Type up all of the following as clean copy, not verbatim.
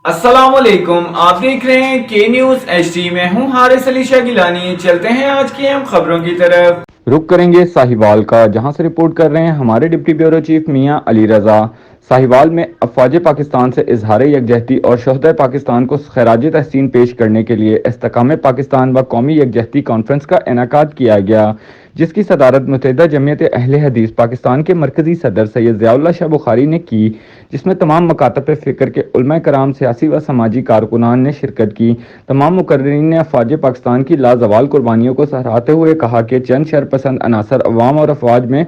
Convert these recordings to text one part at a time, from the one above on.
अस्सलामुअलैकुम, आप देख रहे हैं के न्यूज़ HD में हूँ हारिस अली शाह गिलानी। चलते हैं आज की अहम खबरों की तरफ। रुख करेंगे साहिवाल का, जहां से रिपोर्ट कर रहे हैं हमारे डिप्टी ब्यूरो चीफ मियां अली रजा। साहिवाल में अफवाज पाकिस्तान से इजहार यकजहती और शहदा पाकिस्तान को खराज तहसीन पेश करने के लिए इस्तेकाम पाकिस्तान व कौमी यकजहती कॉन्फ्रेंस का इनेकाद किया गया, जिसकी सदारत मुत्तहिदा जमीयत अहले हदीस पाकिस्तान के मरकजी सदर सैयद ज़ियाउल्लाह शाह बुखारी ने की, जिसमें तमाम मकातब फ़िक्र के उलमा कराम, सियासी व समाजी कारकुनान ने शिरकत की। तमाम मुकर्रिरीन ने अफवाज पाकिस्तान की लाजवाल कुर्बानियों को सराहते हुए कहा कि चंद शरपसंद अनासर अवाम और अफवाज में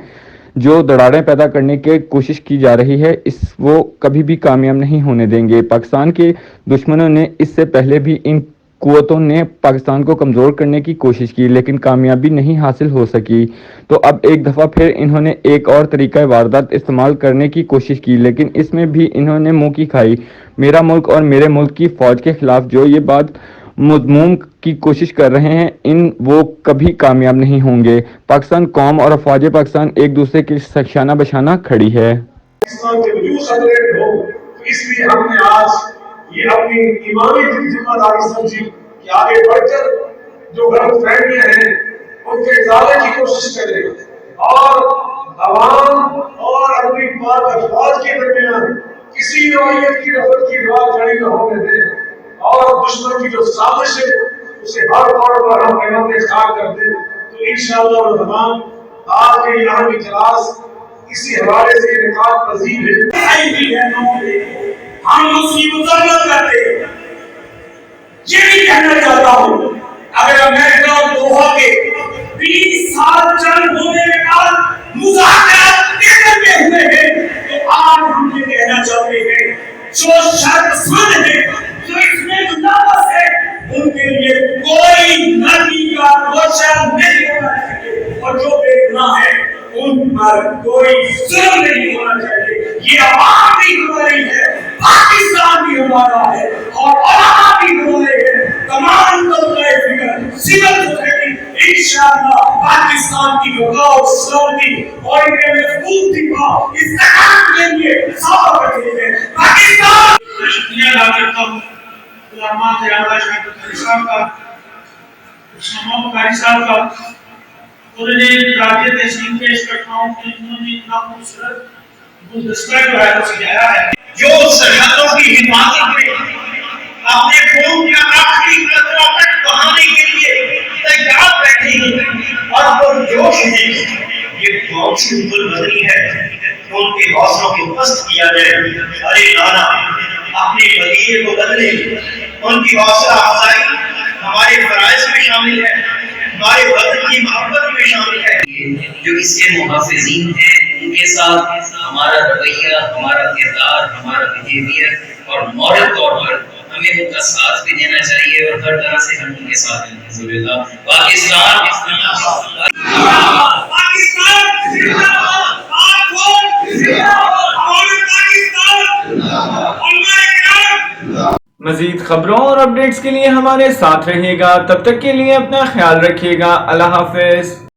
जो दरारें पैदा करने की कोशिश की जा रही है, वो कभी भी कामयाब नहीं होने देंगे। पाकिस्तान के दुश्मनों ने इससे पहले भी इन कुव्वतों ने पाकिस्तान को कमज़ोर करने की कोशिश की, लेकिन कामयाबी नहीं हासिल हो सकी। तो अब एक दफ़ा फिर इन्होंने एक और तरीक़ा वारदात इस्तेमाल करने की कोशिश की, लेकिन इसमें भी इन्होंने मुँह की खाई। मेरा मुल्क और मेरे मुल्क की फ़ौज के ख़िलाफ़ जो ये बात मज़मूम की कोशिश कर रहे हैं, वो कभी कामयाब नहीं होंगे। पाकिस्तान कौम और अफवाज पाकिस्तान एक दूसरे के शाना बशाना खड़ी है। इसलिए हमने आज ये अपनी ईमानी जिम्मेदारी समझी कि आगे बढ़कर जो गलत फहमियां हैं उनके इजाले की कोशिश करें और अवाम और अपनी पाक अफवाज के दरमियान किसी नौइयत की नफरत की दीवार खड़ी न होने दें और दुश्मन की जो साजिश है उसे हर तौर पर हम पैमाने खाक कर दें। तो इंशाअल्लाह रहमान आज के यहाँ की क्लास इसी हवाले से इनकार पजीर है। हम उसकी मुजम्मत करते ये भी कहना चाहता हूँ, अगर अमेरिका और दोहा के 20 साल जंग होने के बाद मुज़ाकरात तेज़ में हुए हैं, तो आज हम ये कहना चाहते हैं जो शर्मसार है, जो इसमें मुनाफस है, उनके लिए कोई नरमी का गोशा नहीं होना चाहिए और जो बेगुनाह है उन पर कोई जुल्म नहीं होना चाहिए। ये आवाम भी हमारी है, पाकिस्तान भी हमारा है और उलमा भी हमारे हैं। तमाम तबक़े फिक्र सिविल सोसाइटी इंशाअल्लाह पाकिस्तान की वक़ार सलामती और इनके महफूज दिफा इस्तेकाम के लिए साथ रखेंगे। पाकिस्तान शुक्रिया अदा करता हूँ उलमा ज़ियाउल्लाह शाह बुखारी साहब का, उस्मा बुखारी साहब का, और खराज तहसीन पेश करता हूँ कि उन्होंने इतना खूबसूरत गुलदस्ता जो है वो सजाया है, जो सरहदों की हिफाजत में अपने खून का आखिरी कतरा तक बहाने के लिए तैयार बैठे हैं और वो जोश है। ये कौन सी गुलबदरी है तो उनके हौसलों को पस्त किया जाए। अरे नाना अपने वजीर को बदले, उनकी हौसला अफजाई हमारे फराइज में शामिल है, हमारे वतन की मोहब्बत में शामिल है। जो इसके मुहाफिजीन हैं उनके साथ हमारा रवैया, हमारा किरदार, हमारा बिहेवियर और मॉरल तौर पर हमें उनका साथ भी देना चाहिए और हर तरह से हम उनके साथ हैं। पाकिस्तान मजीद खबरों और अपडेट्स के लिए हमारे साथ रहिएगा। तब तक के लिए अपना ख्याल रखिएगा। अल्लाह हाफिज।